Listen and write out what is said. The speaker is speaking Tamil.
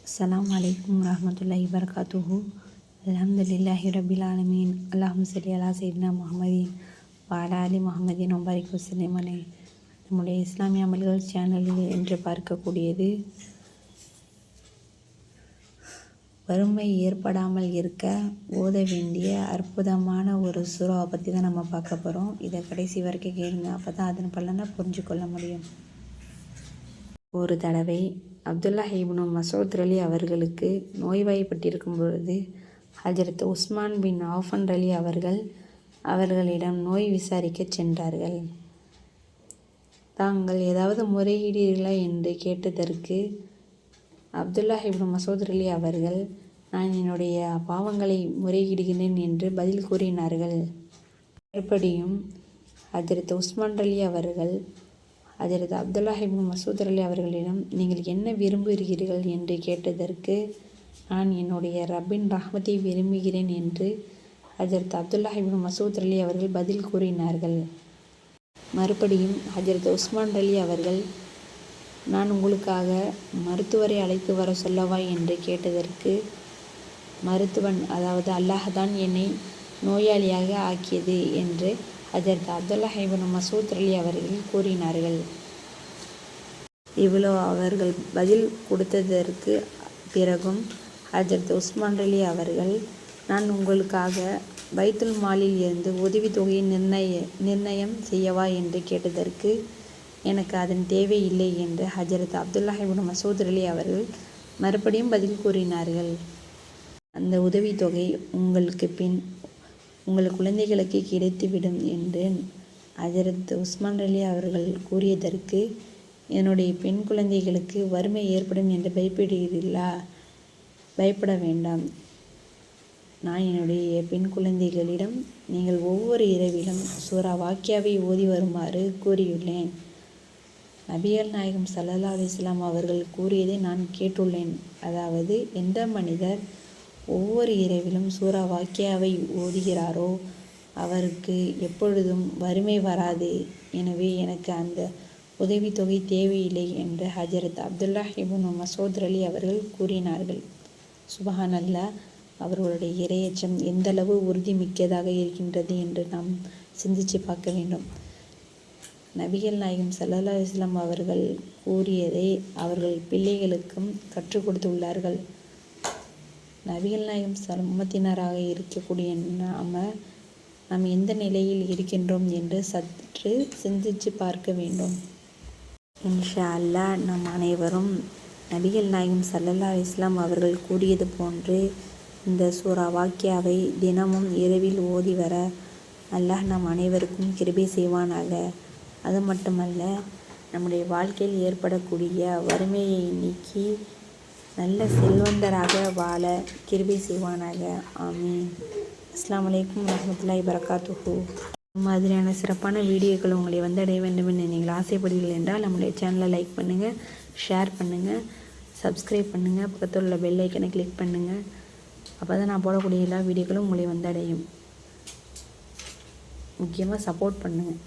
அஸ்ஸலாமு அலைக்கும் வரஹ்மத்துல்லாஹி வபரகாத்துஹு. அல்ஹம்துலில்லாஹி ரப்பில் ஆலமீன். அல்லாஹும்ம ஸல்லி அலா சய்யிதினா முஹம்மதின் வ அலா ஆலி முஹம்மதின் வ பாரிக் வஸல்லிம் அலைஹி. நம்முடைய இஸ்லாமிய அமல்கள் சேனலில் என்று பார்க்கக்கூடியது வறுமை ஏற்படாமல் இருக்க ஓத வேண்டிய அற்புதமான ஒரு சூறாவை பற்றி தான் நம்ம பார்க்க போகிறோம். இதை கடைசி வரைக்கும் கேளுங்க, அப்போ தான் அதன் பலனை புரிஞ்சு கொள்ள முடியும். ஒரு தடவை அப்துல்லாஹ் இப்னு மசூத் ரலி அவர்களுக்கு நோய்வாய்ப்பட்டிருக்கும் பொழுது ஹஜ்ரத் உஸ்மான் பின் ஆஃபன் ரலி அவர்களிடம் நோய் விசாரிக்கச் சென்றார்கள். தாங்கள் ஏதாவது முறையிடுகிறீர்களா என்று கேட்டதற்கு அப்துல்லாஹ் இப்னு மசூத் ரலி அவர்கள், நான் என்னுடைய பாவங்களை முறையிடுகிறேன் என்று பதில் கூறினார்கள். மறுபடியும் ஹஜ்ரத் உஸ்மான் ரலி அவர்கள் ஹஜ்ரத் அப்துல்லாஹ் இப்னு மசூத் ரலி அவர்களிடம், நீங்கள் என்ன விரும்புகிறீர்கள் என்று கேட்டதற்கு, நான் என்னுடைய ரப்பின் ரஹ்மத்தை விரும்புகிறேன் என்று ஹஜ்ரத் அப்துல்லாஹ் இப்னு மசூத் ரலி அவர்கள் பதில் கூறினார்கள். மறுபடியும் ஹஜ்ரத் உஸ்மான் ரலி அவர்கள், நான் உங்களுக்காக மருத்துவரை அழைத்து வர சொல்லவா என்று கேட்டதற்கு, மருத்துவன் அதாவது அல்லாஹ் தான் என்னை நோயாளியாக ஆக்கியது என்று ஹஜ்ரத் அப்துல்லாஹ் இப்னு மசூத் ரலி அவர்கள் கூறினார்கள். இவ்வளோ அவர்கள் பதில் கொடுத்ததற்கு பிறகும் ஹஜ்ரத் உஸ்மான் ரலி அவர்கள், நான் உங்களுக்காக பைத்துல் மாலில் இருந்து உதவித்தொகையை நிர்ணயம் செய்யவா என்று கேட்டதற்கு, எனக்கு அதன் தேவை இல்லை என்று ஹஜ்ரத் அப்துல்லாஹ் இப்னு மசூத் ரலி அவர்கள் மறுபடியும் பதில் கூறினார்கள். அந்த உதவித்தொகை உங்கள் குழந்தைகளுக்கு கிடைத்துவிடும் என்று ஹஜ்ரத் உஸ்மான் ரலி அவர்கள் கூறியதற்கு, என்னுடைய பெண் குழந்தைகளுக்கு வறுமை ஏற்படும் என்று பயப்படுகிறீர்களா? பயப்பட வேண்டாம். நான் என்னுடைய பெண் குழந்தைகளிடம் நீங்கள் ஒவ்வொரு இரவிலும் சூரா வாக்கியாவை ஓதி வருமாறு கூறியுள்ளேன். நபிகள் நாயகம் ஸல்லல்லாஹு அலைஹி வஸல்லம் அவர்கள் கூறியதை நான் கேட்டுள்ளேன். அதாவது, எந்த மனிதர் ஒவ்வொரு இரவிலும் சூரா வாக்கியாவை ஓதுகிறாரோ அவருக்கு எப்பொழுதும் வறுமை வராது. எனவே எனக்கு அந்த உதவித்தொகை தேவையில்லை என்று ஹஜ்ரத் அப்துல்லாஹ் இப்னு மசூத் ரலி அவர்கள் கூறினார்கள். சுப்ஹான் அல்லாஹ், அவர்களுடைய இறையச்சம் எந்தளவு உறுதிமிக்கதாக இருக்கின்றது என்று நாம் சிந்திச்சு பார்க்க வேண்டும். நபிகள் நாயகம் ஸல்லல்லாஹு அலைஹி வஸல்லம் அவர்கள் கூறியதை அவர்கள் பிள்ளைகளுக்கும் கற்றுக் கொடுத்துள்ளார்கள். நபிகள் நாயகம் உம்மத்தினராக இருக்கக்கூடிய நாம் எந்த நிலையில் இருக்கின்றோம் என்று சற்று சிந்திச்சு பார்க்க வேண்டும். இன்ஷா அல்லாஹ் நம் அனைவரும் நபிகள் நாயகம் ஸல்லல்லாஹு அலைஹி வஸல்லம் அவர்கள் கூறியது போன்று இந்த சூரா வாக்கியாவை தினமும் இரவில் ஓதி வர அல்லாஹ் நம் அனைவருக்கும் கிருபை செய்வானாக. அது மட்டுமல்ல, நம்முடைய வாழ்க்கையில் ஏற்படக்கூடிய வறுமையை நீக்கி நல்ல செல்வந்தராக வாழ கிருபை செய்வானாக. ஆமீன். அஸ்ஸலாமு அலைக்கும் வரஹ்மத்துல்லாஹி வபரகாத்துஹு. மாதிரியான சிறப்பான வீடியோக்கள் உங்களை வந்தடைய வேண்டும் என்று நீங்கள் ஆசைப்படுகிறீர்கள் என்றால் நம்முடைய சேனலை லைக் பண்ணுங்கள், ஷேர் பண்ணுங்கள், சப்ஸ்கிரைப் பண்ணுங்கள், பக்கத்தில் உள்ள பெல் ஐக்கனை கிளிக் பண்ணுங்கள். அப்போ தான் நான் போடக்கூடிய எல்லா வீடியோக்களும் உங்களை வந்தடையும். முக்கியமாக சப்போர்ட் பண்ணுங்கள்.